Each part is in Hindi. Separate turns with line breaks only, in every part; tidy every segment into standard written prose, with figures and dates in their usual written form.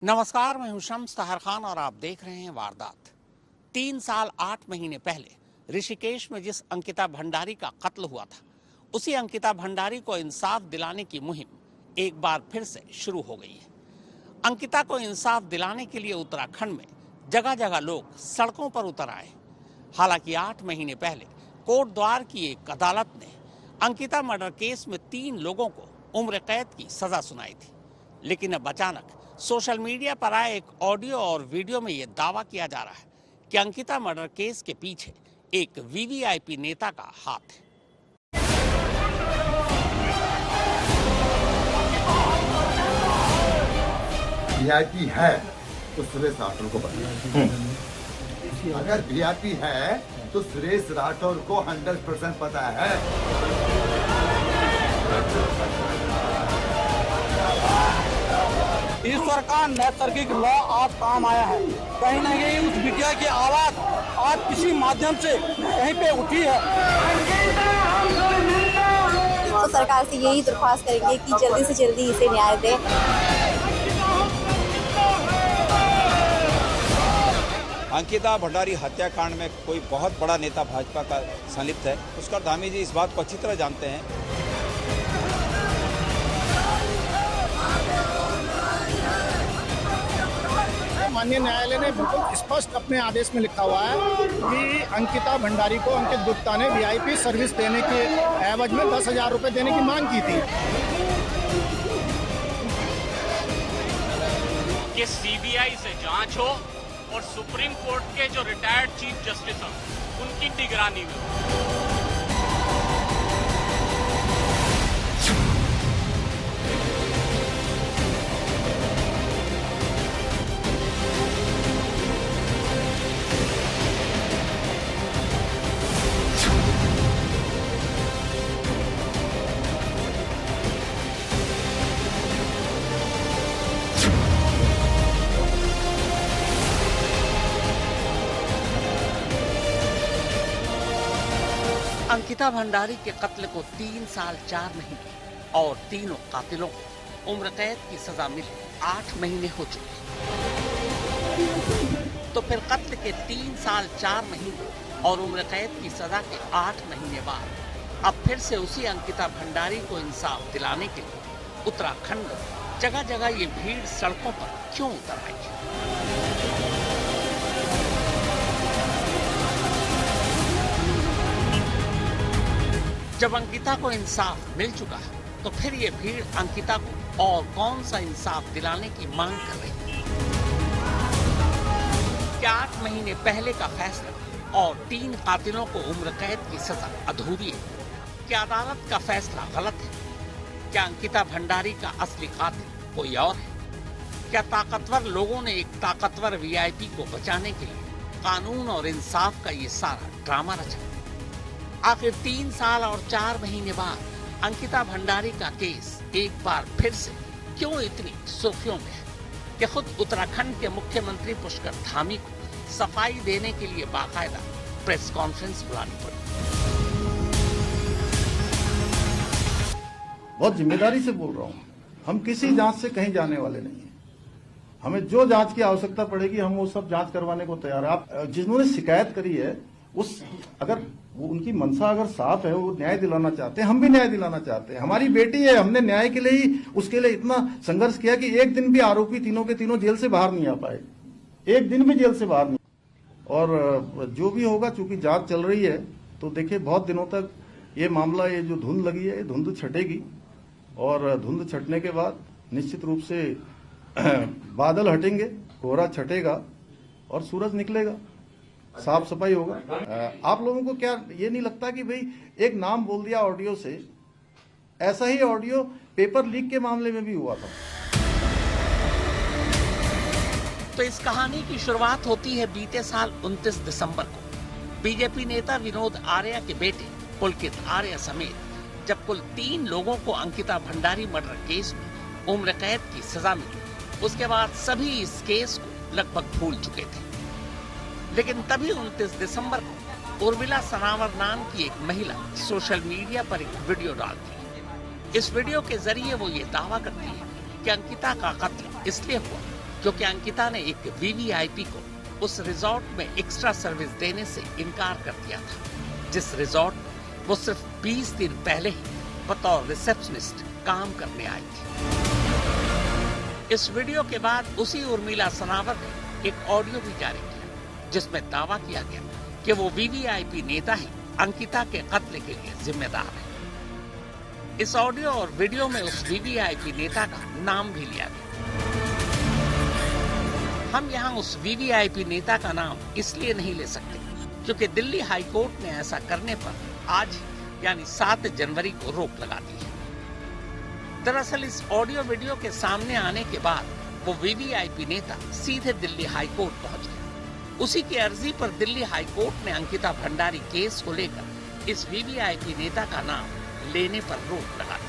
नमस्कार, मैं हूं शम्स तहर खान और आप देख रहे हैं वारदात। 3 साल 8 महीने पहले ऋषिकेश में जिस अंकिता भंडारी का कत्ल हुआ था, उसी अंकिता भंडारी को इंसाफ दिलाने की मुहिम एक बार फिर से शुरू हो गई है। अंकिता को इंसाफ दिलाने के लिए उत्तराखंड में जगह जगह लोग सड़कों पर उतर आए। हालांकि 8 महीने पहले कोटद्वार की एक अदालत ने अंकिता मर्डर केस में 3 लोगों को उम्र कैद की सजा सुनाई थी, लेकिन अब अचानक सोशल मीडिया पर आए एक ऑडियो और वीडियो में यह दावा किया जा रहा है कि अंकिता मर्डर केस के पीछे एक वीवीआईपी नेता का हाथ है।
वीआईपी है तो सुरेश राठौर को पता है। अगर वीआईपी है तो सुरेश राठौर को 100% पता है।
ईश्वर का नैसर्गिक लॉ आज काम आया है। कहीं ना कहीं उस बिटिया की आवाज आज किसी माध्यम से कहीं पे उठी है।
तो सरकार से यही दरख्वास्त करेंगे कि जल्दी से जल्दी इसे न्याय दें।
अंकिता भंडारी हत्याकांड में कोई बहुत बड़ा नेता भाजपा का संलिप्त है। पुष्कर धामी जी इस बात को अच्छी तरह जानते हैं।
माननीय न्यायालय ने बिल्कुल स्पष्ट अपने आदेश में लिखा हुआ है कि अंकिता भंडारी को अंकित गुप्ता ने वीआईपी सर्विस देने के एवज में 10,000 रुपए देने की मांग की थी।
कि सीबीआई से जांच हो और सुप्रीम कोर्ट के जो रिटायर्ड चीफ जस्टिस हैं उनकी निगरानी में हो।
अंकिता भंडारी के कत्ल को 3 साल 4 महीने और तीनों कातिलों को उम्र कैद की सजा मिली 8 महीने हो चुके। तो फिर कत्ल के 3 साल 4 महीने और उम्र कैद की सजा के 8 महीने बाद अब फिर से उसी अंकिता भंडारी को इंसाफ दिलाने के लिए उत्तराखंड में जगह जगह ये भीड़ सड़कों पर क्यों उतर आई है? जब अंकिता को इंसाफ मिल चुका है, तो फिर ये भीड़ अंकिता को और कौन सा इंसाफ दिलाने की मांग कर रही है? क्या 8 महीने पहले का फैसला और 3 कातिलों को उम्र कैद की सजा अधूरी है? क्या अदालत का फैसला गलत है? क्या अंकिता भंडारी का असली कातिल कोई और है? क्या ताकतवर लोगों ने एक ताकतवर वीआईपी को बचाने के लिए कानून और इंसाफ का ये सारा ड्रामा रचा? आखिर 3 साल और 4 महीने बाद अंकिता भंडारी का केस एक बार फिर से क्यों इतनी सुर्खियों में है कि खुद उत्तराखंड के मुख्यमंत्री पुष्कर धामी को सफाई देने के लिए बाकायदा प्रेस कॉन्फ्रेंस बुलानी पड़ी।
बहुत जिम्मेदारी से बोल रहा हूँ, हम किसी जांच से कहीं जाने वाले नहीं हैं। हमें जो जांच की आवश्यकता पड़ेगी हम वो सब जांच करवाने को तैयार है। आप जिन्होंने शिकायत करी है उस अगर वो उनकी मंशा अगर साफ है, वो न्याय दिलाना चाहते हैं, हम भी न्याय दिलाना चाहते हैं। हमारी बेटी है, हमने न्याय के लिए ही उसके लिए इतना संघर्ष किया कि एक दिन भी आरोपी तीनों के तीनों जेल से बाहर नहीं आ पाए, एक दिन भी जेल से बाहर नहीं। और जो भी होगा, चूंकि जांच चल रही है, तो देखिए बहुत दिनों तक ये मामला, ये जो धुंध लगी है, ये धुंध छटेगी और धुंध छटने के बाद निश्चित रूप से बादल हटेंगे, कोहरा छटेगा और सूरज निकलेगा, साफ सफाई होगा। आप लोगों को क्या ये नहीं लगता कि भाई एक नाम बोल दिया ऑडियो से, ऐसा ही ऑडियो पेपर लीक के मामले में भी हुआ था।
तो इस कहानी की शुरुआत होती है बीते साल 29 दिसंबर को बीजेपी नेता विनोद आर्या के बेटे पुलकित आर्या समेत जब कुल 3 लोगों को अंकिता भंडारी मर्डर केस में उम्र कैद की सजा मिली। उसके बाद सभी इस केस को लगभग भूल चुके थे, लेकिन तभी 29 दिसंबर को उर्मिला सनावर नाम की एक महिला सोशल मीडिया पर एक वीडियो डालती है। इस वीडियो के जरिए वो ये दावा करती है कि अंकिता का कत्ल इसलिए हुआ क्योंकि अंकिता ने एक वीवीआईपी को उस रिजॉर्ट में एक्स्ट्रा सर्विस देने से इनकार कर दिया था, जिस रिजॉर्ट में वो सिर्फ 20 दिन पहले ही बतौर रिसेप्शनिस्ट काम करने आई थी। इस वीडियो के बाद उसी उर्मिला सनावर ने एक ऑडियो भी जारी किया, जिसमें दावा किया गया कि वो वीवीआईपी नेता ही अंकिता के कत्ल के लिए जिम्मेदार है। इस ऑडियो और वीडियो में उस वीवीआईपी नेता का नाम भी लिया गया। हम यहाँ उस वीवीआईपी नेता का नाम इसलिए नहीं ले सकते क्योंकि दिल्ली हाई कोर्ट ने ऐसा करने पर आज यानी 7 जनवरी को रोक लगा दी है। दरअसल इस ऑडियो वीडियो के सामने आने के बाद वो वीवीआईपी नेता सीधे दिल्ली हाई कोर्ट पहुंच गया। उसी की अर्जी पर दिल्ली हाई कोर्ट ने अंकिता भंडारी केस को लेकर इस वीवीआईपी नेता का नाम लेने पर रोक लगा दी।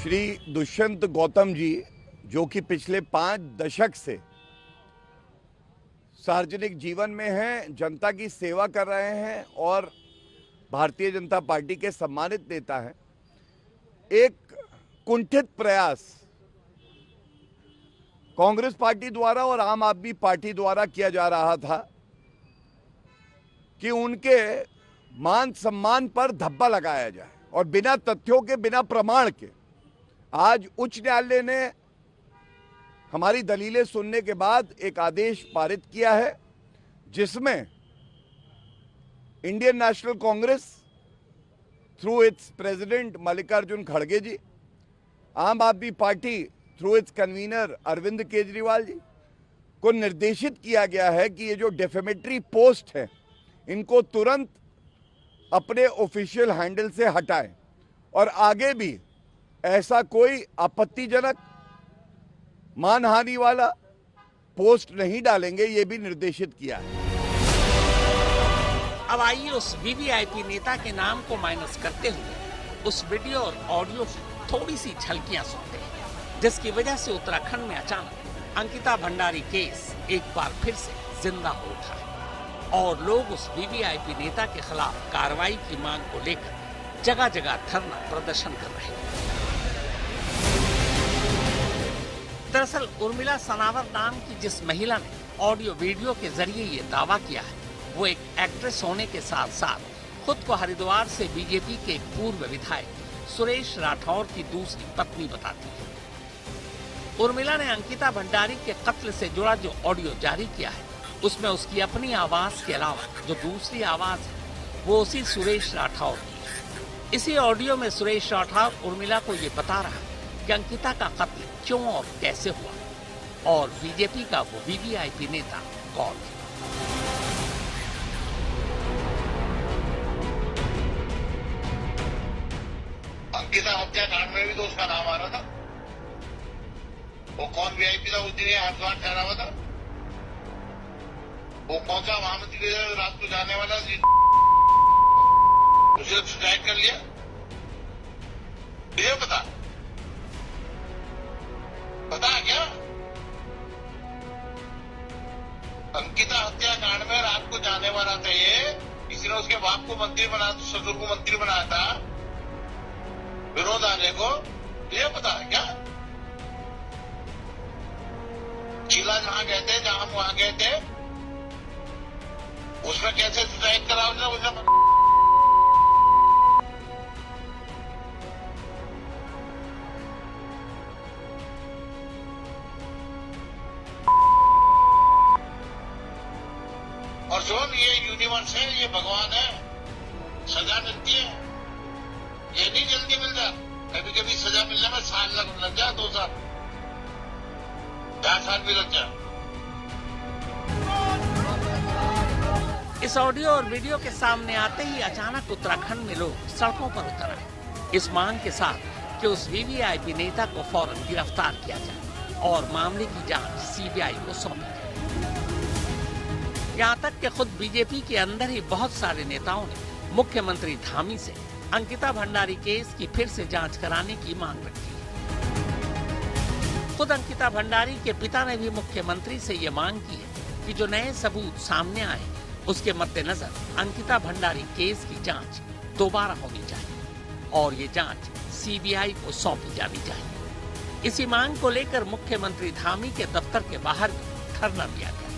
श्री दुष्यंत गौतम जी, जो कि पिछले 5 दशक से सार्वजनिक जीवन में हैं, जनता की सेवा कर रहे हैं और भारतीय जनता पार्टी के सम्मानित नेता हैं, एक कुंठित प्रयास कांग्रेस पार्टी द्वारा और आम आदमी पार्टी द्वारा किया जा रहा था कि उनके मान सम्मान पर धब्बा लगाया जाए और बिना तथ्यों के, बिना प्रमाण के। आज उच्च न्यायालय ने हमारी दलीलें सुनने के बाद एक आदेश पारित किया है, जिसमें Indian National Congress through its president Mallikarjun खड़गे ji, Aam Aadmi party through its convener Arvind Kejriwal ji को निर्देशित किया गया है कि ये जो डेफेमेटरी पोस्ट है इनको तुरंत अपने ऑफिशियल हैंडल से हटाएं और आगे भी ऐसा कोई आपत्तिजनक, मानहानि वाला पोस्ट नहीं डालेंगे, ये भी निर्देशित किया है।
अब आइए उस वीवीआईपी नेता के नाम को माइनस करते हुए उस वीडियो और ऑडियो की थोड़ी सी झलकियां सुनते हैं, जिसकी वजह से उत्तराखंड में अचानक अंकिता भंडारी केस एक बार फिर से जिंदा हो उठा है और लोग उस वीवीआईपी नेता के खिलाफ कार्रवाई की मांग को लेकर जगह जगह धरना प्रदर्शन कर रहे हैं। दरअसल उर्मिला सनावर नाम की जिस महिला ने ऑडियो वीडियो के जरिए ये दावा किया है, वो एक एक्ट्रेस होने के साथ साथ खुद को हरिद्वार से बीजेपी के एक पूर्व विधायक सुरेश राठौर की दूसरी पत्नी बताती है। उर्मिला ने अंकिता भंडारी के कत्ल से जुड़ा जो ऑडियो जारी किया है, उसमें उसकी अपनी आवाज के अलावा जो दूसरी आवाज है वो उसी सुरेश राठौर की है। इसी ऑडियो में सुरेश राठौर उर्मिला को ये बता रहा है कि अंकिता का कत्ल क्यों और कैसे हुआ और बीजेपी का वो वीवीआईपी नेता कौन है।
अंकिता हत्याकांड में भी तो उसका नाम आ रहा था। वो कौन वीआईपी था उस दिन हरिद्वार ठहरा हुआ था? वो कौन सा महामंत्री रात को जाने वाला उसे सुसाइड कर लिया? तुझे पता है क्या? अंकिता हत्याकांड में रात को जाने वाला था ये, किसी ने उसके बाप को मंत्री बनाया, ससुर को मंत्री बनाया था विनोद आर्य को। तुझे पता है क्या? शीला जहां गए थे, जहां हम वहां गए थे, उसमें कैसे सुसाइड करा उसने और सुन, ये यूनिवर्स है, ये भगवान है, सजा मिलती है, ये नहीं जल्दी मिल जाए। कभी कभी सजा मिलने में साल लग जाए, 2 साल 4 साल भी लग जाए।
इस ऑडियो और वीडियो के सामने आते ही अचानक उत्तराखंड में लोग सड़कों पर उतर आए, इस मांग के साथ कि उस वीवीआईपी नेता को फौरन गिरफ्तार किया जाए और मामले की जांच सीबीआई को सौंपी जाए। यहाँ तक कि खुद बीजेपी के अंदर ही बहुत सारे नेताओं ने मुख्यमंत्री धामी से अंकिता भंडारी केस की फिर से जांच कराने की मांग रखी है। खुद अंकिता भंडारी के पिता ने भी मुख्यमंत्री से ये मांग की है कि जो नए सबूत सामने आए उसके मद्देनजर अंकिता भंडारी केस की जांच दोबारा होनी चाहिए और ये जांच सीबीआई को सौंपी जानी चाहिए। इसी मांग को लेकर मुख्यमंत्री धामी के दफ्तर के बाहर धरना दिया गया।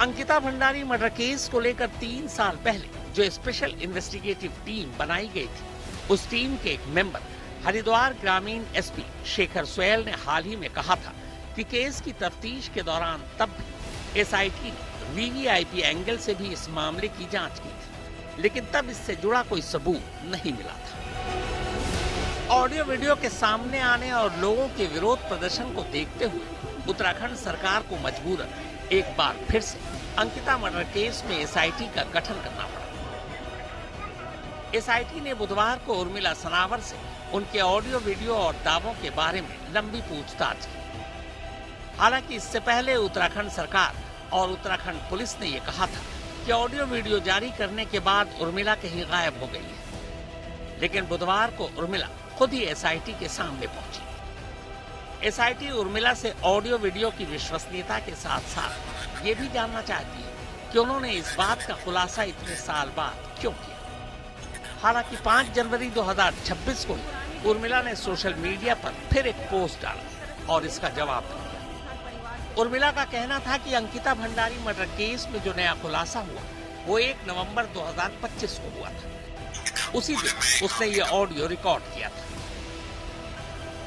अंकिता भंडारी मर्डर केस को लेकर 3 साल पहले जो स्पेशल इन्वेस्टिगेटिव टीम बनाई गई थी, उस टीम के एक मेंबर हरिद्वार ग्रामीण एसपी शेखर सोयल ने हाल ही में कहा था कि केस की तफ्तीश के दौरान तब भी एसआईटी ने वीवीआईपी एंगल से भी इस मामले की जांच की थी, लेकिन तब इससे जुड़ा कोई सबूत नहीं मिला था। ऑडियो वीडियो के सामने आने और लोगों के विरोध प्रदर्शन को देखते हुए उत्तराखंड सरकार को मजबूरन एक बार फिर से अंकिता मर्डर केस में एसआईटी का गठन करना पड़ा। एसआईटी ने बुधवार को उर्मिला सनावर से उनके ऑडियो वीडियो और दावों के बारे में लंबी पूछताछ की। हालांकि इससे पहले उत्तराखंड सरकार और उत्तराखंड पुलिस ने यह कहा था कि ऑडियो वीडियो जारी करने के बाद उर्मिला कहीं गायब हो गई है, लेकिन बुधवार को उर्मिला खुद ही एसआईटी के सामने पहुंची। एसआईटी उर्मिला से ऑडियो वीडियो की विश्वसनीयता के साथ साथ ये भी जानना चाहती है कि उन्होंने इस बात का खुलासा इतने साल बाद क्यों किया। हालांकि 5 जनवरी 2026 को उर्मिला ने सोशल मीडिया पर फिर एक पोस्ट डाला और इसका जवाब दिया। उर्मिला का कहना था कि अंकिता भंडारी मर्डर केस में जो नया खुलासा हुआ वो 1 नवंबर 2025 को हुआ था। उसी दिन उसने ये ऑडियो रिकॉर्ड किया था।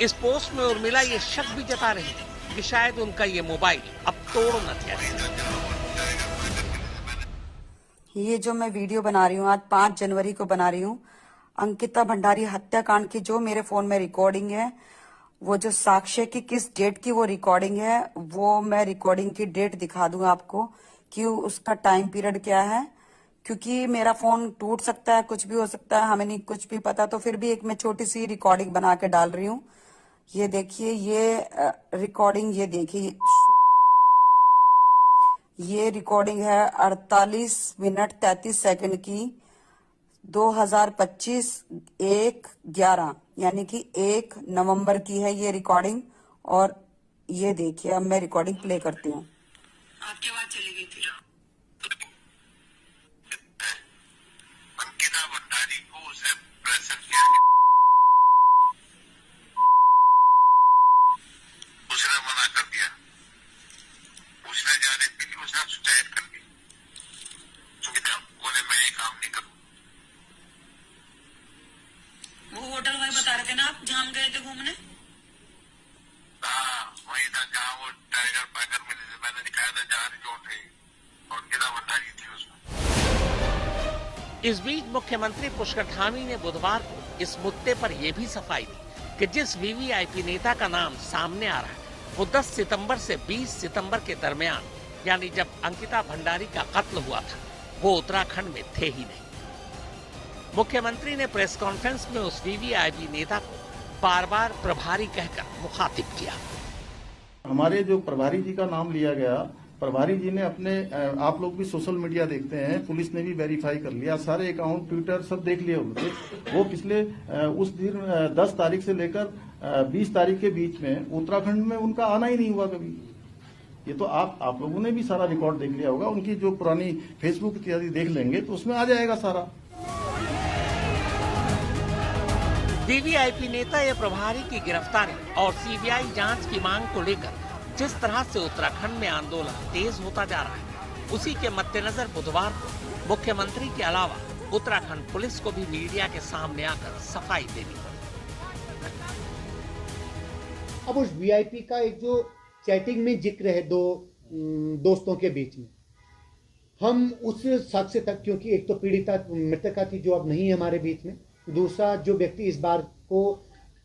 इस पोस्ट में उर्मिला ये शक भी जता रही थी कि शायद उनका ये मोबाइल अब तोड़ न दिया जाए।
ये जो मैं वीडियो बना रही हूँ आज 5 जनवरी को बना रही हूँ, अंकिता भंडारी हत्याकांड की जो मेरे फोन में रिकॉर्डिंग है, वो जो साक्ष्य की किस डेट की वो रिकॉर्डिंग है, वो मैं रिकॉर्डिंग की डेट दिखा दूंगा आपको कि उसका टाइम पीरियड क्या है, क्योंकि मेरा फोन टूट सकता है, कुछ भी हो सकता है, हमें नहीं कुछ भी पता। तो फिर भी एक मैं छोटी सी रिकॉर्डिंग बना के डाल रही हूँ। ये देखिए, ये रिकॉर्डिंग, ये देखिए, ये रिकॉर्डिंग है 48 मिनट 33 सेकंड की, 2025 1/11 यानी कि 1 नवंबर की है ये रिकॉर्डिंग। और ये देखिए, अब मैं रिकॉर्डिंग प्ले करती हूँ।
आपकी आवाज चली गई थी।
अंकिता भंडारी को उसे प्रेजेंट किया, उसने मना कर दिया, उसने जाने के लिए उसने सुसाइड कर दी, क्योंकि बोले मैं ये काम नहीं करूँ।
वो होटल वही बता रहे थे ना आप, जहाँ गए थे घूमने?
हाँ, वही था जहाँ वो टाइगर पैकर में मैंने दिखाया था, जहाँ रिजॉर्ट है, और अंकिता भंडारी थी उसमें।
इस बीच मुख्यमंत्री पुष्कर धामी ने बुधवार को इस मुद्दे पर यह भी सफाई दी कि जिस वीवीआईपी नेता का नाम सामने आ रहा है वो 10 सितंबर से 20 सितंबर के दरमियान, यानी जब अंकिता भंडारी का कत्ल हुआ था, वो उत्तराखंड में थे ही नहीं। मुख्यमंत्री ने प्रेस कॉन्फ्रेंस में उस वीवीआईपी नेता को बार बार प्रभारी कहकर मुखातिब किया।
हमारे जो प्रभारी जी का नाम लिया गया, प्रभारी जी ने अपने, आप लोग भी सोशल मीडिया देखते हैं, पुलिस ने भी वेरीफाई कर लिया, सारे अकाउंट ट्विटर सब देख लिया उनके। वो पिछले उस दिन 10 तारीख से लेकर 20 तारीख के बीच में उत्तराखंड में उनका आना ही नहीं हुआ कभी। ये तो आप लोगों ने भी सारा रिकॉर्ड देख लिया होगा, उनकी जो पुरानी फेसबुक इत्यादि देख लेंगे तो उसमें आ जाएगा सारा।
वीवीआईपी नेता या प्रभारी की गिरफ्तारी और सीबीआई जांच की मांग को लेकर जिस तरह से उत्तराखंड में आंदोलन तेज होता जा रहा है, उसी के मद्देनजर बुधवार को मुख्यमंत्री के अलावा उत्तराखंड पुलिस को भी मीडिया के सामने आकर सफाई देनी पड़ी।
अब उस वीआईपी का एक जो चैटिंग में जिक्र है दो दोस्तों के बीच में, हम उस साक्ष्य तक, क्योंकि एक तो पीड़िता मृतका थी जो अब नहीं है हमारे बीच में, दूसरा जो व्यक्ति इस बात को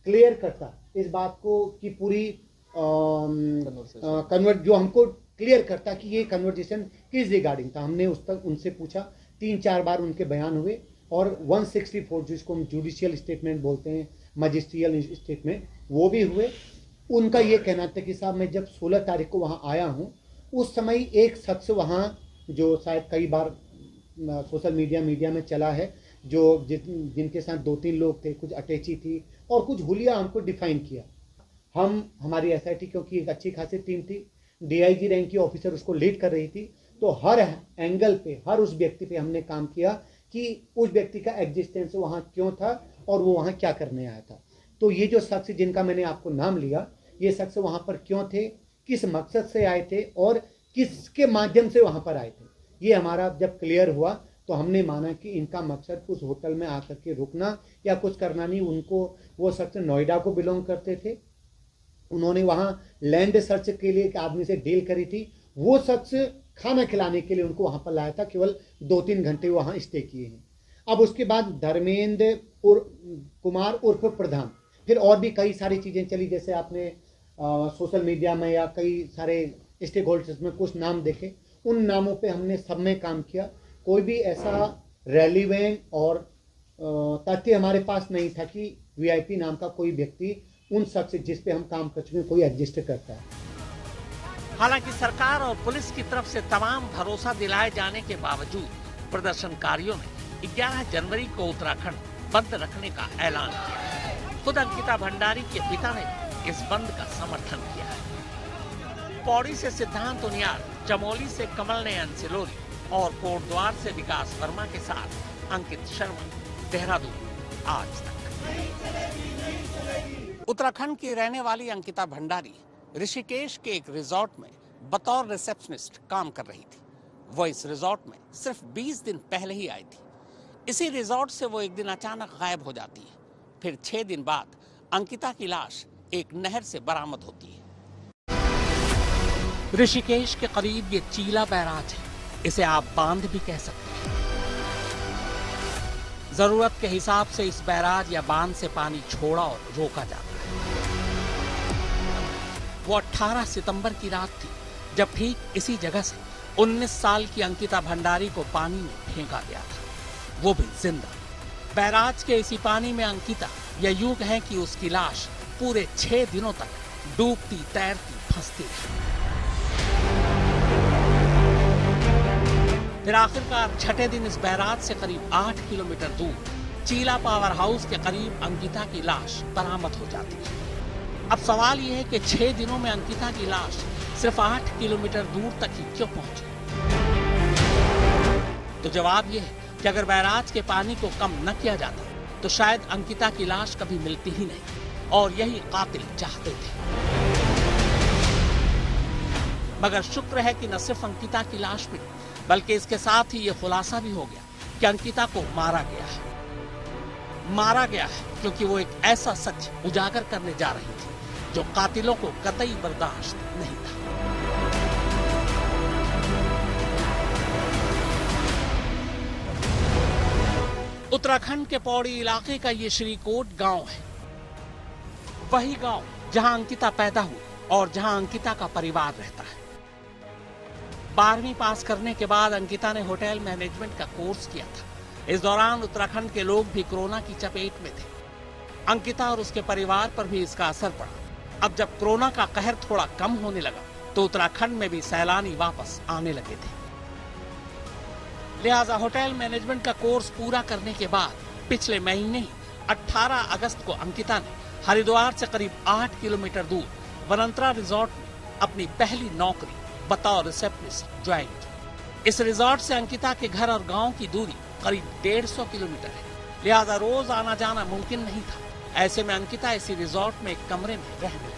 क्लियर करता, इस बात को कि पूरी कन्वर्ट जो हमको क्लियर करता कि ये कन्वर्जेशन किस रिगार्डिंग था। हमने उस तक उनसे पूछा, 3-4 बार उनके बयान हुए और 164 जिसको हम जुडिशियल स्टेटमेंट बोलते हैं, मजिस्ट्रियल स्टेटमेंट, वो भी हुए। उनका ये कहना था कि साहब मैं जब 16 तारीख को वहाँ आया हूँ, उस समय एक शख्स वहाँ जो शायद कई बार सोशल मीडिया में चला है, जो जिनके साथ 2-3 लोग थे, कुछ अटैची थी और कुछ हुलिया हमको डिफाइन किया। हमारी एसआईटी क्योंकि एक अच्छी खासी टीम थी, डीआईजी रैंक की ऑफिसर उसको लीड कर रही थी, तो हर एंगल पे, हर उस व्यक्ति पे हमने काम किया कि उस व्यक्ति का एग्जिस्टेंस वहाँ क्यों था और वो वहाँ क्या करने आया था। तो ये जो शख्स जिनका मैंने आपको नाम लिया, ये शख्स वहाँ पर क्यों थे, किस मकसद से आए थे और किसके माध्यम से वहाँ पर आए थे, ये हमारा जब क्लियर हुआ तो हमने माना कि इनका मकसद उस होटल में आकर के रुकना या कुछ करना नहीं। उनको वो शख्स नोएडा को बिलोंग करते थे, उन्होंने वहाँ लैंड सर्च के लिए एक आदमी से डील करी थी। वो शख्स खाना खिलाने के लिए उनको वहाँ पर लाया था, केवल 2-3 घंटे वहाँ स्टे किए हैं। अब उसके बाद धर्मेंद्र कुमार उर्फ प्रधान, फिर और भी कई सारी चीज़ें चली, जैसे आपने सोशल मीडिया में या कई सारे स्टेक होल्डर्स में कुछ नाम देखे, उन नामों पे हमने सब में काम किया। कोई भी ऐसा रेलिवेंट और तथ्य हमारे पास नहीं था कि वीआईपी नाम का कोई व्यक्ति उन शख्स जिस पे हम काम कर चुके हैं कोई एग्जिस्ट करता है।
हालांकि सरकार और पुलिस की तरफ से तमाम भरोसा दिलाए जाने के बावजूद प्रदर्शनकारियों ने 11 जनवरी को उत्तराखंड बंद रखने का ऐलान किया। खुद अंकिता भंडारी के पिता ने इस बंद का समर्थन किया है। पौड़ी से सिद्धांत उनियाल, चमोली से कमल नयन सिलोरी और कोटद्वार से विकास वर्मा के साथ अंकित शर्मा, देहरादून, आज तक। उत्तराखंड की रहने वाली अंकिता भंडारी ऋषिकेश के एक रिजॉर्ट में बतौर रिसेप्शनिस्ट काम कर रही थी। वो इस रिजॉर्ट में सिर्फ 20 दिन पहले ही आई थी। इसी रिजॉर्ट से वो एक दिन अचानक गायब हो जाती है। फिर 6 दिन बाद अंकिता की लाश एक नहर से बरामद होती है। ऋषिकेश के करीब ये चीला बैराज है, इसे आप बांध भी कह सकते हैं। जरूरत के हिसाब से इस बैराज या बांध से पानी छोड़ा और रोका जाता है। वो 18 सितंबर की रात थी जब ठीक इसी जगह से 19 साल की अंकिता भंडारी को पानी में फेंका गया था, वो भी जिंदा। बैराज के इसी पानी में अंकिता, या यूं कहें कि उसकी लाश पूरे 6 दिनों तक डूबती, तैरती, फंसती रही। फिर आखिरकार छठे दिन इस बैराज से करीब 8 किलोमीटर दूर चीला पावर हाउस के करीब अंकिता की लाश बरामद हो जाती है। अब सवाल यह है कि 6 दिनों में अंकिता की लाश सिर्फ 8 किलोमीटर दूर तक ही क्यों पहुंची? तो जवाब यह है कि अगर बैराज के पानी को कम न किया जाता तो शायद अंकिता की लाश कभी मिलती ही नहीं, और यही कातिल चाहते थे। मगर शुक्र है कि न सिर्फ अंकिता की लाश मिली, बल्कि इसके साथ ही यह खुलासा भी हो गया कि अंकिता को मारा गया है। मारा गया है क्योंकि वो एक ऐसा सच उजागर करने जा रही थी जो कातिलों को कतई बर्दाश्त नहीं था। उत्तराखंड के पौड़ी इलाके का ये श्रीकोट गांव है, वही गांव जहां अंकिता पैदा हुई और जहां अंकिता का परिवार रहता है। 12वीं पास करने के बाद अंकिता ने होटल मैनेजमेंट का कोर्स किया था। इस दौरान उत्तराखंड के लोग भी कोरोना की चपेट में थे। अंकिता और उसके परिवार पर भी इसका असर पड़ा। अब जब कोरोना का कहर थोड़ा कम होने लगा तो उत्तराखंड में भी सैलानी वापस आने लगे थे। लिहाजा होटल मैनेजमेंट का कोर्स पूरा करने के बाद पिछले महीने ही 18 अगस्त को अंकिता ने हरिद्वार से करीब 8 किलोमीटर दूर वनंतरा रिजॉर्ट में अपनी पहली नौकरी बतौर रिसेप्शनिस्ट ज्वाइन की। इस रिजॉर्ट से अंकिता के घर और गांव की दूरी करीब 150 किलोमीटर है, लिहाजा रोज आना जाना मुमकिन नहीं था। ऐसे में अंकिता इसी रिजॉर्ट में एक कमरे में रहने लगी।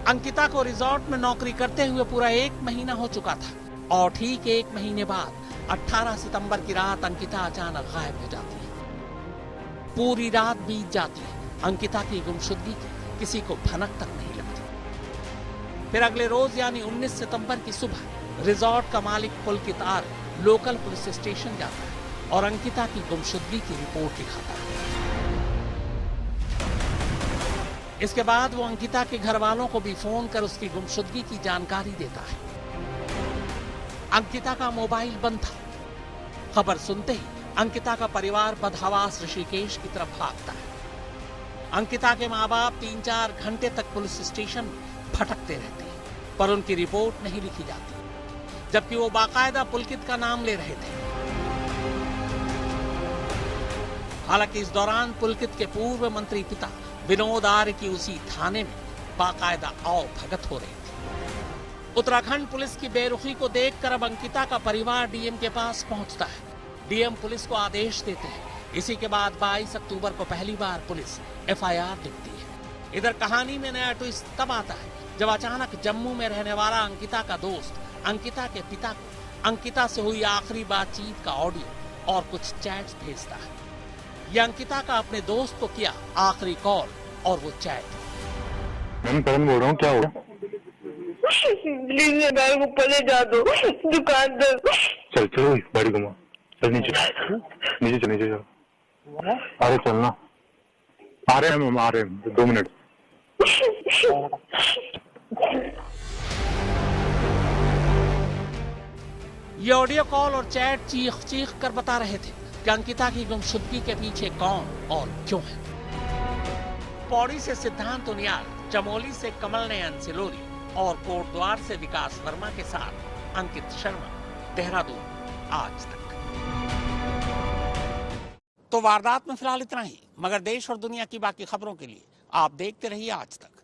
अंकिता को रिजॉर्ट में नौकरी करते हुए पूरा 1 महीना हो चुका था और ठीक 1 महीने बाद 18 सितंबर की रात अंकिता अचानक गायब हो जाती है। पूरी रात बीत जाती है, अंकिता की गुमशुदगी की किसी को भनक तक नहीं लगती। फिर अगले रोज यानी 19 सितंबर की सुबह रिजॉर्ट का मालिक पुलकित आर्य लोकल पुलिस स्टेशन जाता है और अंकिता की गुमशुदगी की रिपोर्ट लिखाता है। इसके बाद वो अंकिता के घर वालों को भी फोन कर उसकी गुमशुदगी की जानकारी देता है। अंकिता का मोबाइल बंद था। खबर सुनते ही अंकिता का परिवार बदहवास ऋषिकेश की तरफ भागता है। अंकिता के माँ बाप 3-4 घंटे तक पुलिस स्टेशन में भटकते रहते हैं, पर उनकी रिपोर्ट नहीं लिखी जाती, जबकि वो बाकायदा पुलकित का नाम ले रहे थे। हालांकि इस दौरान पुलकित के पूर्व मंत्री पिता विनोद आर्य की उसी थाने में बाकायदा आओ भगत हो रही थी। उत्तराखंड पुलिस की बेरुखी को देखकर अब अंकिता का परिवार डीएम के पास पहुंचता है। डीएम पुलिस को आदेश देते हैं। इसी के बाद 22 अक्टूबर को पहली बार पुलिस एफआईआर लिखती है। इधर कहानी में नया ट्विस्ट तब आता है जब अचानक जम्मू में रहने वाला अंकिता का दोस्त अंकिता के पिता को अंकिता से हुई आखिरी बातचीत का ऑडियो और कुछ चैट्स भेजता है। यह अंकिता का अपने दोस्त को किया आखिरी कॉल और वो चैट।
मैं करण बोल रहा हूँ, क्या हुआ?
प्लीज मेरे को ले जा दो दुकान तक।
चल चलो गाड़ी घुमा, चल नीचे नीचे चल, नीचे चल। अरे चलना, आ रहे हैं हम, आ रहे हैं 2 मिनट।
ये ऑडियो कॉल और चैट चीख चीख कर बता रहे थे कि अंकिता की गुमशुदगी के पीछे कौन और क्यों है। पौड़ी से सिद्धांत उनियाल, चमोली से कमल नयन सिलोरी और कोटद्वार से विकास वर्मा के साथ अंकित शर्मा, देहरादून, आज तक। तो वारदात में फिलहाल इतना ही, मगर देश और दुनिया की बाकी खबरों के लिए आप देखते रहिए आज तक।